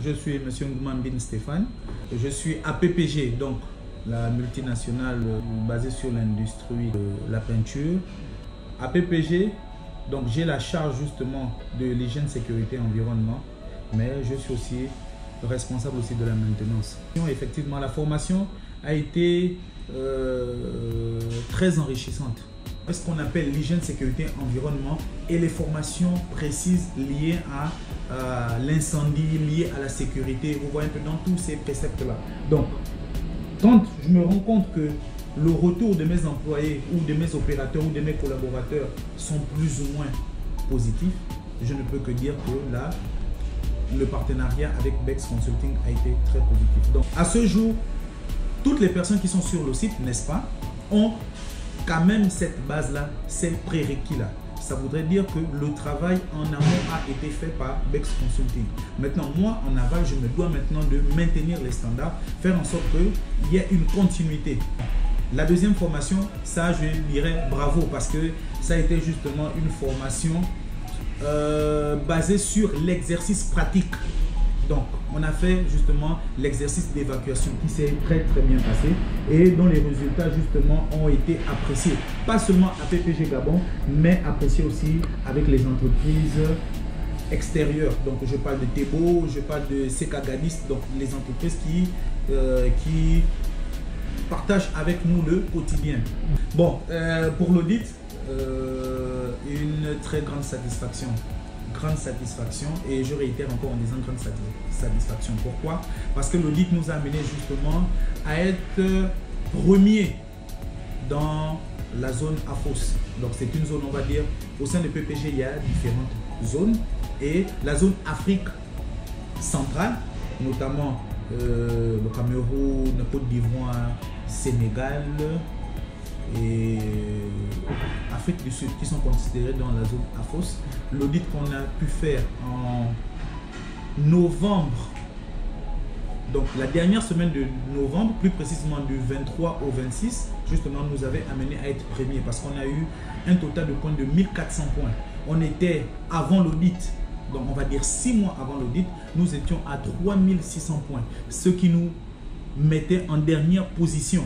je suis M. Ngouman Bin Stéphane. Je suis à PPG, donc la multinationale basée sur l'industrie de la peinture. À PPG, donc j'ai la charge justement de l'hygiène, sécurité, environnement, mais je suis aussi responsable aussi de la maintenance. Effectivement, la formation a été très enrichissante. Ce qu'on appelle l'hygiène, sécurité, environnement et les formations précises liées à l'incendie, liées à la sécurité. Vous voyez un peu dans tous ces préceptes-là. Donc, quand je me rends compte que le retour de mes employés ou de mes opérateurs ou de mes collaborateurs sont plus ou moins positifs, je ne peux que dire que là, le partenariat avec Bex Consulting a été très positif. Donc, à ce jour, toutes les personnes qui sont sur le site, n'est-ce pas, ont quand même cette base-là, ces prérequis-là. Ça voudrait dire que le travail en amont a été fait par Bex Consulting. Maintenant, moi, en aval, je me dois maintenant de maintenir les standards, faire en sorte qu'il y ait une continuité. La deuxième formation, ça, je dirais bravo parce que ça a été justement une formation basée sur l'exercice pratique. Donc, on a fait justement l'exercice d'évacuation qui s'est très bien passé et dont les résultats justement ont été appréciés. Pas seulement à PPG Gabon, mais appréciés aussi avec les entreprises extérieures. Donc, je parle de Tebo, je parle de Sekagadis, donc les entreprises qui partagent avec nous le quotidien. Bon, pour l'audit, une très grande satisfaction. Grande satisfaction, et je réitère encore en disant grande satisfaction. Pourquoi? Parce que l'audit nous a amené justement à être premier dans la zone AFOS. Donc c'est une zone, on va dire, au sein de PPG, il y a différentes zones, et la zone Afrique centrale, notamment le Cameroun, la Côte d'Ivoire, Sénégal et Afrique du Sud, qui sont considérés dans la zone AFOS. L'audit qu'on a pu faire en novembre, donc la dernière semaine de novembre, plus précisément du 23 au 26, justement nous avait amené à être premier parce qu'on a eu un total de points de 1400 points. On était avant l'audit, donc on va dire 6 mois avant l'audit, nous étions à 3600 points, ce qui nous mettait en dernière position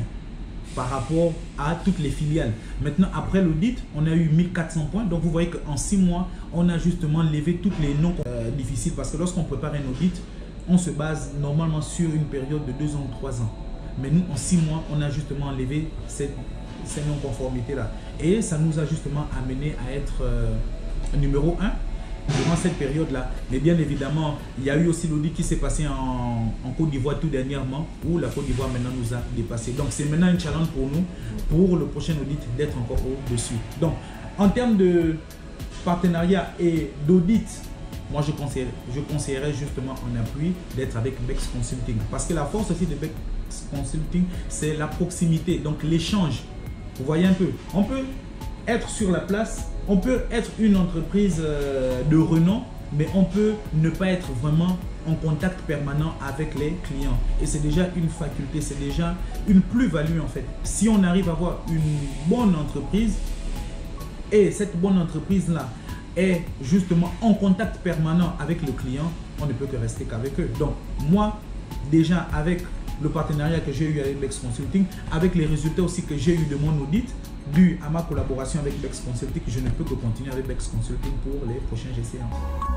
par rapport à toutes les filiales. Maintenant, après l'audit, on a eu 1400 points. Donc, vous voyez qu'en 6 mois, on a justement levé toutes les noms difficiles. Parce que lorsqu'on prépare un audit, on se base normalement sur une période de 2 ans ou 3 ans. Mais nous, en 6 mois, on a justement levé ces non-conformités-là. Et ça nous a justement amené à être numéro 1 durant cette période-là. Mais bien évidemment, il y a eu aussi l'audit qui s'est passé en Côte d'Ivoire tout dernièrement, où la Côte d'Ivoire maintenant nous a dépassé. Donc c'est maintenant un challenge pour nous, pour le prochain audit, d'être encore au-dessus. Donc en termes de partenariat et d'audit, moi je conseillerais justement en appui d'être avec Bex Consulting. Parce que la force aussi de Bex Consulting, c'est la proximité, donc l'échange. Vous voyez un peu, on peut être sur la place, on peut être une entreprise de renom, mais on peut ne pas être vraiment en contact permanent avec les clients. Et c'est déjà une faculté, c'est déjà une plus-value en fait. Si on arrive à avoir une bonne entreprise, et cette bonne entreprise-là est justement en contact permanent avec le client, on ne peut que rester qu'avec eux. Donc moi, déjà avec le partenariat que j'ai eu avec Bex Consulting, avec les résultats aussi que j'ai eu de mon audit, dû à ma collaboration avec Bex Consulting, je ne peux que continuer avec Bex Consulting pour les prochaines séances.